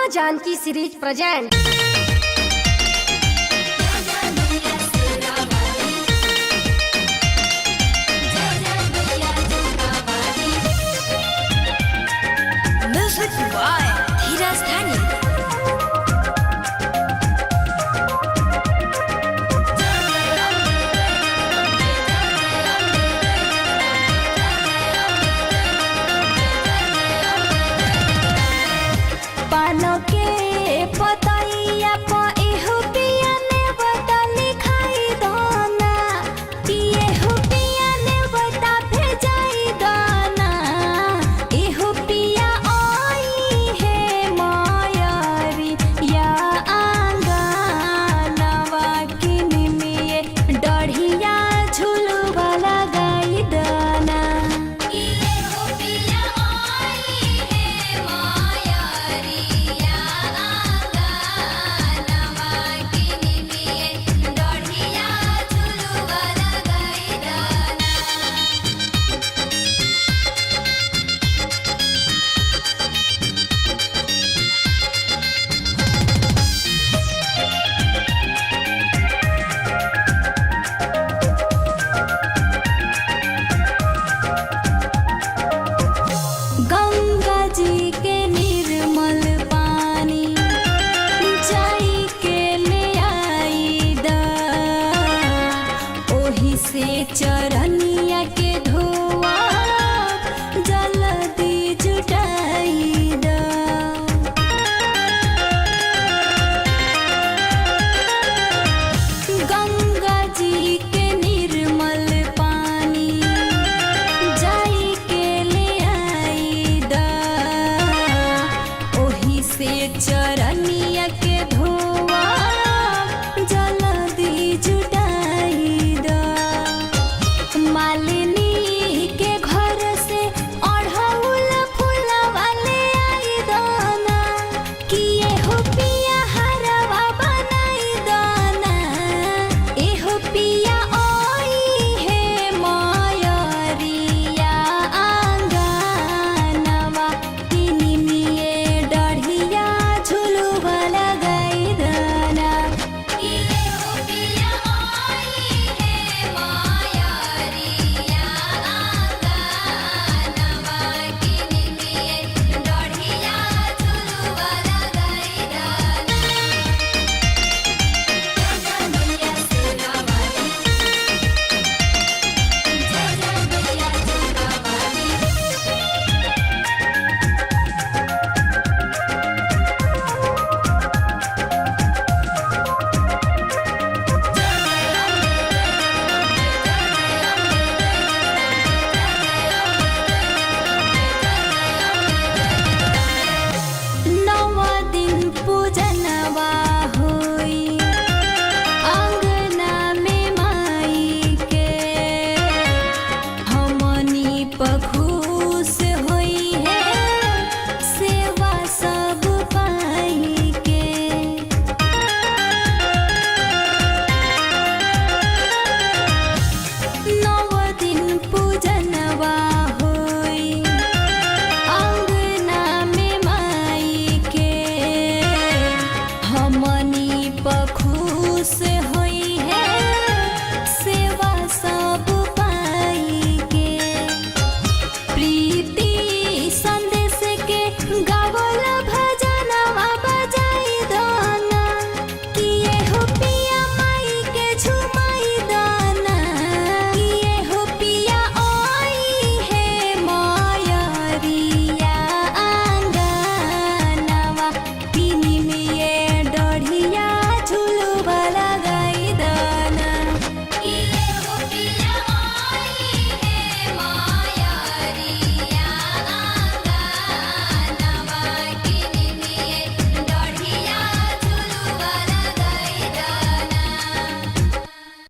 माँ Janki series present. Music by Dheeraj Dhani. पानो के पतैया प एहु पिया ने बता लिखाई दोना, एहु पिया ने बता भेजाई दोना। एहु पिया आई है मायारी या आंगनवा किनी में डढ़िया झुलुआ लगाई दोना। एहु पिया आई है मायारी या आंगनवा किनी में डढ़िया झुलुआ लगाई दोना। गंगा जी के निर्मल पानी जाई के ले आई दा, ओही से चरनिया के धोआ जल्दी जुटाई दा। गंगा जी के निर्मल पानी जाई के ले आई दा, ओही से चरनी